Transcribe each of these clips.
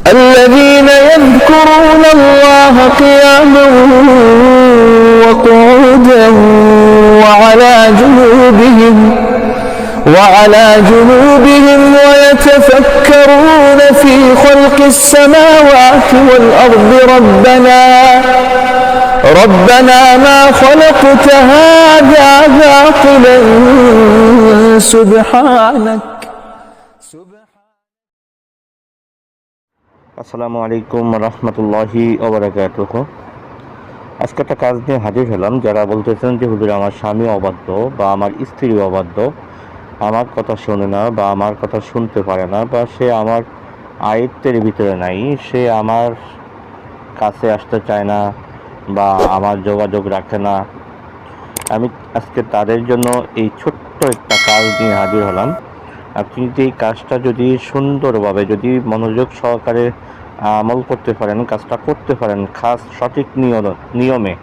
الذين يذكرون الله قياما وقعودا وعلى جنوبهم ويتفكرون في خلق السماوات والأرض ربنا ما خلقت هذا باطلا سبحانك. আসসালামু আলাইকুম রহমতুল্লাহি ওয়া বারাকাতুহু। আজকে একটা কাজ নিয়ে হাজির হলাম। যারা বলতেছেন যে হুজুর আমার স্বামী অবাধ্য বা আমার স্ত্রী অবাধ্য, আমার কথা শোনে না বা আমার কথা শুনতে পারে না বা সে আমার আয়ত্তের ভিতরে নাই, সে আমার কাছে আসতে চায় না বা আমার যোগাযোগ রাখে না, আমি আজকে তাদের জন্য এই ছোট্ট একটা কাজ নিয়ে হাজির হলাম। আপনি যদি এই কাজটা যদি সুন্দরভাবে যদি মনোযোগ সহকারে আমল করতে পারেন, কাজটা করতে পারেন খাস সঠিক নিয়মে,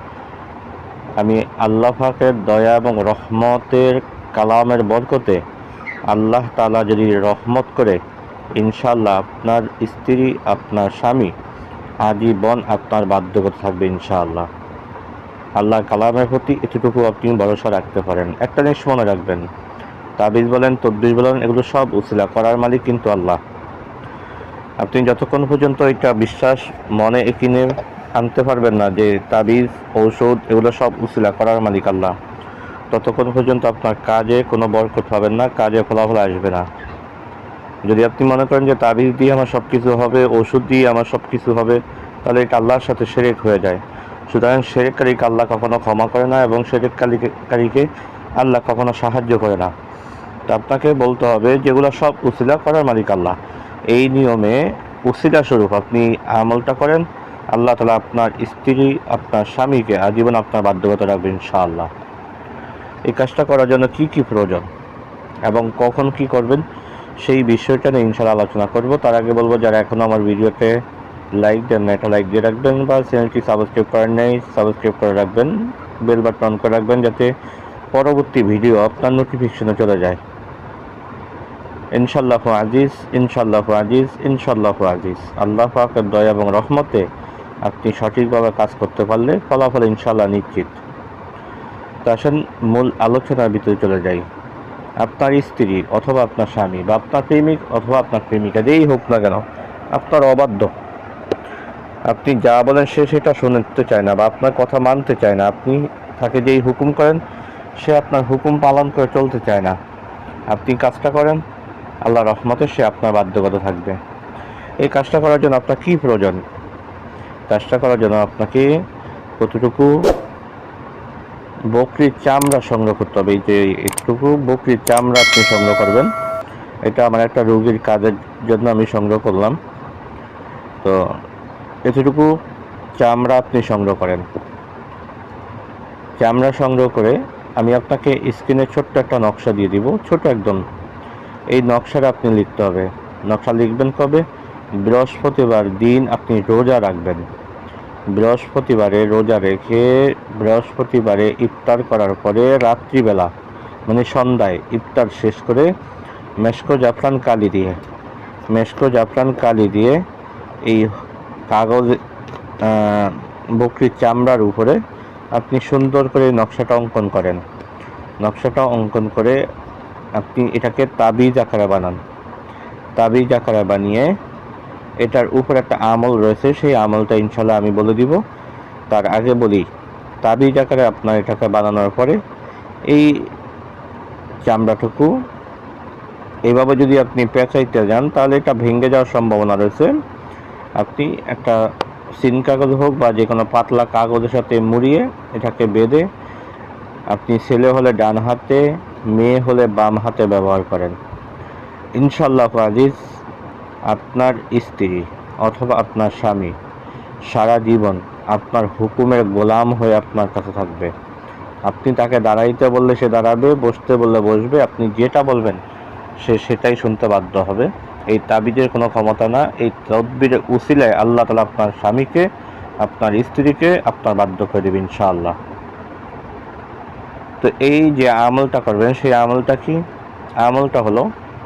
আমি আল্লাহ পাকের দয়া এবং রহমতের কালামের বরকতে আল্লাহ তাআলা যদি রহমত করে, ইনশাআল্লাহ আপনার স্ত্রী আপনার স্বামী আজীবন আপনার বাধ্যগত থাকবে ইনশাআল্লাহ। আল্লাহ কালামের প্রতি এতটুকু আপনি ভরসা রাখতে পারেন। একটা জিনিস মনে রাখবেন, তাবিজ বলেন তদবির বলেন এগুলো সব উসিলা, করার মালিক কিন্তু আল্লাহ। আপনি যতক্ষণ পর্যন্ত এটা বিশ্বাস মনে একিনে আনতে পারবেন না যে তাবিজ ঔষধ এগুলো সব উসিলা, করার মালিক আল্লাহ, ততক্ষণ পর্যন্ত আপনার কাজে কোনো বরকত পাবেন না, কাজে ফলাফল আসবে না। যদি আপনি মনে করেন যে তাবিজ দিয়ে আমার সব কিছু হবে, ওষুধ দিয়ে আমার সব কিছু হবে, তাহলে এটা আল্লাহর সাথে শিরক হয়ে যায়। সুতরাং শিরককারীকে আল্লাহ কখনো ক্ষমা করে না এবং শিরককারীকে আল্লাহ কখনো সাহায্য করে না। তো আপনাকে বলতে হবে যেগুলো সব উসিলা, করার মালিক আল্লাহ। এই নিয়মে উসিলা স্বরূপ আপনি আমলটা করেন, আল্লাহ তাআলা আপনার স্ত্রী আপনার স্বামীকে আজীবন আপনার বাধ্যগত রাখবেন ইনশাআল্লাহ। এই কাজটা করার জন্য কি কি প্রয়োজন এবং কখন কি করবেন সেই বিষয়টা নিয়ে ইনশাআল্লাহ আলোচনা করব। তার আগে বলবো, যারা এখনও আমার ভিডিওতে লাইক দেন না, এটা লাইক দিয়ে রাখবেন, বা চ্যানেলটি সাবস্ক্রাইব করেন নাই সাবস্ক্রাইব করে রাখবেন, বেল বাটন অন করে রাখবেন যাতে পরবর্তী ভিডিও আপনার নোটিফিকেশনে চলে যায়। ইনশাআল্লাহু আজিজ, ইনশাআল্লাহু আজিজ, ইনশাআল্লাহু আজিজ। আল্লাহ পাকের দয়া এবং রহমতে আপনি সঠিকভাবে কাজ করতে পারলে ফলাফল ইনশাআল্লাহ নিশ্চিত। তো আসেন মূল আলোচনার ভিতরে চলে যাই। আপনার স্ত্রী অথবা আপনার স্বামী বা আপনার প্রেমিক অথবা আপনার প্রেমিকা যেই হোক না কেন, আপনার অবাধ্য, আপনি যা বলেন সে সেটা শুনতে চায় না বা আপনার কথা মানতে চায় না, আপনি তাকে যেই হুকুম করেন সে আপনার হুকুম পালন করে চলতে চায় না, আপনি কাজটা করেন, আল্লাহ রহমতে সে আপনার বাধ্যগত থাকবে। এই কাজটা করার জন্য আপনার কী প্রয়োজন? কাজটা করার জন্য আপনাকে কতটুকু বকরির চামড়া সংগ্রহ করতে হবে। এই যে একটুকু বকরির চামড়া আপনি সংগ্রহ করবেন, এটা আমার একটা রোগীর কাজের জন্য আমি সংগ্রহ করলাম। তো এতটুকু চামড়া আপনি সংগ্রহ করেন। চামড়া সংগ্রহ করে আমি আপনাকে স্ক্রিনে ছোট্ট একটা নকশা দিয়ে দিব, ছোট একদম। এই নকশাটা আপনি লিখতে হবে। নকশা লিখবেন কবে? বৃহস্পতিবার দিন আপনি রোজা রাখবেন। বৃহস্পতিবারে রোজা রেখে বৃহস্পতিবারে ইফতার করার পরে রাত্রিবেলা মানে সন্ধ্যায় ইফতার শেষ করে মেশকো জাফরান কালি দিয়ে এই কাগজ বকরির চামড়ার উপরে আপনি সুন্দর করে নকশাটা অঙ্কন করেন। নকশাটা অঙ্কন করে আপনি এটাকে তাবিজ আকারে বানান। তাবিজ আকারে বানিয়ে এটার উপর একটা আমল রয়েছে, সেই আমলটা ইনশাল্লাহ আমি বলে দিব। তার আগে বলি, তাবিজ আকারে আপনার এটাকে বানানোর পরে এই চামড়াটুকু এভাবে যদি আপনি পেঁচাইতে যান তাহলে এটা ভেঙে যাওয়ার সম্ভাবনা রয়েছে। আপনি একটা সিন কাগজ হোক বা যে কোনো পাতলা কাগজের সাথে মুড়িয়ে এটাকে বেঁধে আপনি ছেলে হলে ডান হাতে, মেয়ে হলে বাম হাতে ব্যবহার করেন। ইনশাআল্লাহ আজিজ, আপনার স্ত্রী অথবা আপনার স্বামী সারা জীবন আপনার হুকুমের গোলাম হয়ে আপনার কাছে থাকবে। আপনি তাকে দাঁড়াইতে বললে সে দাঁড়াবে, বসতে বললে বসবে, আপনি যেটা বলবেন সে সেটাই শুনতে বাধ্য হবে। এই তাবিজের কোনো ক্ষমতা না, এই তদবিরের উসিলায় আল্লাহ তাআলা আপনার স্বামীকে আপনার স্ত্রীকে আপনার বাধ্য করে দেবেন ইনশাআল্লাহ। তো এই যে আমলটা করবেন সেই আমলটা কি? আমলটা হলো,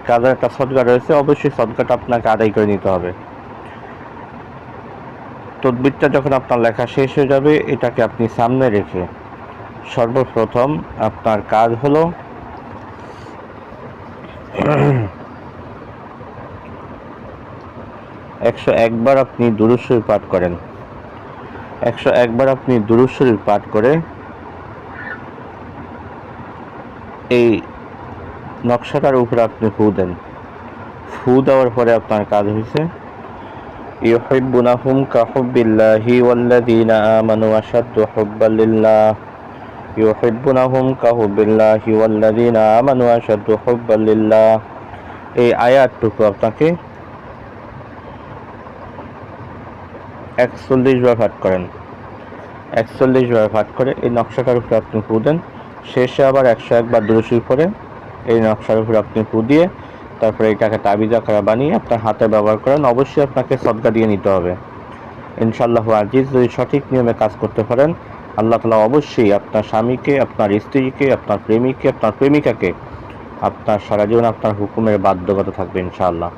কাজের একটা সদকা রয়েছে, অবশ্যই সদকাটা আপনাকে আদায় করে নিতে হবে। তদবিরটা যখন আপনার লেখা শেষ হয়ে যাবে, এটাকে আপনি সামনে রেখে সর্বপ্রথম আপনার কাজ হলো 101 বার আপনি দুরূদ শরীফ পাঠ করেন। 101 বার আপনি দুরূদ শরীফ পাঠ করে এই নকশাটার উপরে আপনি ফু দেন। ফু দেওয়ার পরে আপনার কাজ হয়েছে ইউহিব্বুনাহুম কাহুব্বিল্লাহি ওয়াল্লাযীনা আমানু আশাদ্দু হুব্বান লিল্লাহ। ইউহিব্বুনাহুম কাহুব্বিল্লাহি ওয়াল্লাযীনা আমানু আশাদ্দু হুব্বান লিল্লাহ। এই আয়াতটুকু আপনাকে 41 বার পাঠ করেন। 41 বার পাঠ করে এই নকশাটার উপরে আপনি ফু দেন। শেষে আবার 101 বার দুরূদ শরীফ পড়ে এই নকশার উপরে আপনি ফু দিয়ে তারপরে এটাকে তাবিজ আকারে বানিয়ে আপনার হাতে ব্যবহার করেন। অবশ্যই আপনাকে সদকা দিয়ে নিতে হবে। ইনশাআল্লাহু আজিজ, যদি সঠিক নিয়মে কাজ করতে পারেন, আল্লাহ তাআলা অবশ্যই আপনার স্বামীকে, আপনার স্ত্রীকে, আপনার প্রেমিককে, আপনার প্রেমিকাকে আপনার সারা জীবন আপনার হুকুমের বাধ্যগত থাকবে ইনশাআল্লাহ।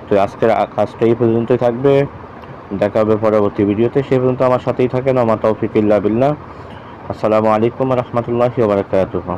তো আজকের কাজটা এই পর্যন্তই থাকবে। দেখা হবে পরবর্তী ভিডিওতে। সে পর্যন্ত আমার সাথেই থাকেন। ওয়া মা তাওফিক ইল্লা বিল্লাহ। আসসালামু আলাইকুম ওয়া রাহমাতুল্লাহি ওয়া বারাকাতুহু।